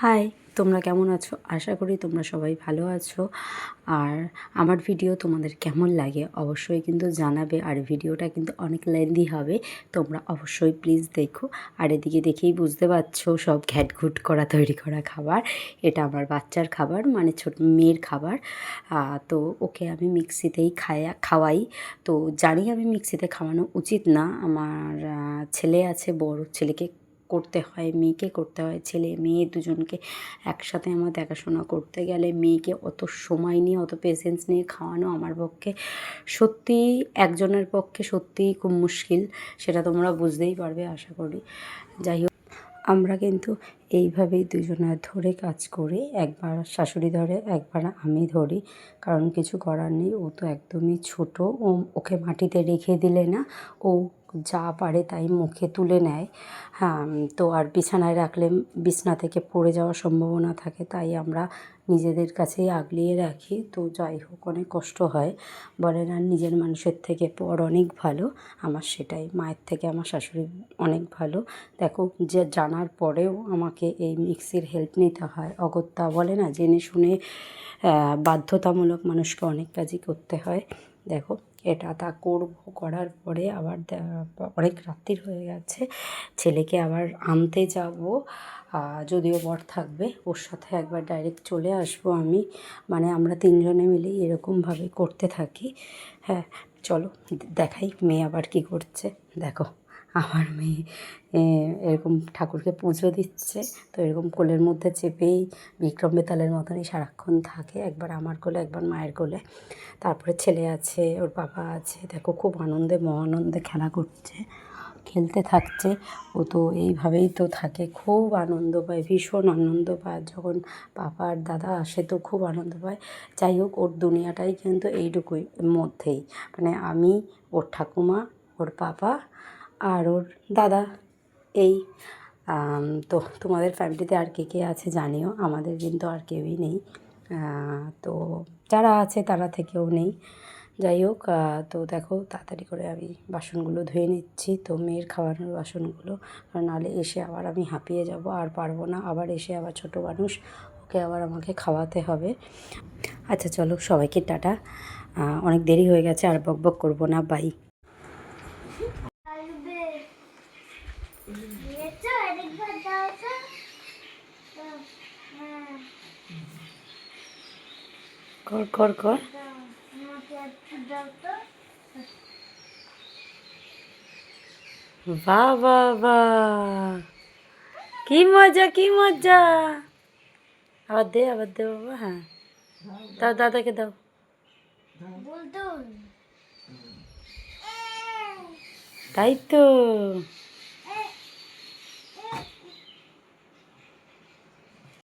High, তোমরা কেমন আছো? আশা করি তোমরা সবাই ভালো আছো। আর আমার ভিডিও তোমাদের কেমন লাগে অবশ্যই কিন্তু জানাবে। আর ভিডিওটা কিন্তু অনেক লেন্দি হবে, তোমরা অবশ্যই প্লিজ দেখো। আর এদিকে দেখেই বুঝতে পারছো সব ঘ্যাটঘুট করা তৈরি করা খাবার। এটা আমার বাচ্চার খাবার, মানে ছোট মেয়ের খাবার। তো ওকে আমি মিক্সিতেই খাওয়াই। তো জানি আমি মিক্সিতে খাওয়ানো উচিত না। আমার ছেলে আছে, বড় ছেলেকে করতে হয়, মেয়েকে করতে হয়। ছেলে মেয়ে দুজনকে একসাথে আমার দেখাশোনা করতে গেলে মেয়েকে অত সময় নিয়ে অত পেশেন্স নিয়ে খাওয়ানো আমার পক্ষে সত্যিই, একজনের পক্ষে সত্যিই খুব মুশকিল। সেটা তোমরা বুঝতেই পারবে আশা করি। যাই হোক, আমরা কিন্তু এইভাবেই দুজনে ধরে কাজ করি। একবার শাশুড়ি ধরে, একবার আমি ধরি, কারণ কিছু করার নেই। ও তো একদমই ছোট, ওকে মাটিতে রেখে দিলে না ও যা পারে তাই মুখে তুলে নেয়। হ্যাঁ, তো আর বিছানায় রাখলে বিছনা থেকে পড়ে যাওয়ার সম্ভাবনা থাকে, তাই আমরা নিজেদের কাছেই আগলিয়ে রাখি। তো যাই হোক, অনেক কষ্ট হয়। বলে না নিজের মানুষের থেকে পর অনেক ভালো, আমার সেটাই। মায়ের থেকে আমার শাশুড়ি অনেক ভালো। দেখো, যে জানার পরেও আমাকে এই মিক্সির হেল্প নিতে হয়। অগত্যা বলে না, জেনে শুনে বাধ্যতামূলক মানুষকে অনেক কাজই করতে হয়। দেখো, এটা তা করবো, করার পরে আবার অনেক রাত্রির হয়ে গেছে, ছেলেকে আবার আনতে যাব। যদিও বর থাকবে, ওর সাথে একবার ডাইরেক্ট চলে আসবো আমি। মানে আমরা তিনজনে মিলেই এরকমভাবে করতে থাকি। হ্যাঁ, চলো দেখাই মেয়ে আবার কী করছে। দেখো, আমার মেয়ে এরকম ঠাকুরকে পুজো দিচ্ছে। তো এরকম কোলের মধ্যে চেপেই বিক্রম বেতালের মতনই সারাক্ষণ থাকে, একবার আমার কোলে একবার মায়ের কোলে। তারপরে ছেলে আছে, ওর বাবা আছে। দেখো, খুব আনন্দে মহানন্দে খেলা করছে, খেলতে থাকছে। ও তো এইভাবেই তো থাকে, খুব আনন্দ পায়, ভীষণ আনন্দ পায়। যখন পাপা আর দাদা আসে তো খুব আনন্দ পায়। যাই হোক, ওর দুনিয়াটাই কিন্তু এইটুকুই মধ্যেই, মানে আমি, ওর ঠাকুমা, ওর পাপা আর ওর দাদা, এই। তো তোমাদের ফ্যামিলিতে আর কে কে আছে জানিও, আমাদের কিন্তু আর কেউই নেই। তো যারা আছে তারা থেকেও নেই। যাই হোক, তো দেখো তাড়াতাড়ি করে আমি বাসনগুলো ধুয়ে নিচ্ছি, তো মেয়ের খাওয়ানোর বাসনগুলো, কারণ নাহলে এসে আবার আমি হাঁপিয়ে যাব, আর পারবো না। আবার এসে আবার ছোটো মানুষ, ওকে আবার আমাকে খাওয়াতে হবে। আচ্ছা চলো, সবাইকে টাটা। অনেক দেরি হয়ে গেছে, আর বক বক করবো না, বাই। কর কর কর। বাহ বাহ বাহ, কি মজা কি মজা। আবার দে, আবার দে বাবা। হ্যাঁ, দাও, দাদাকে দাও। তাই তো।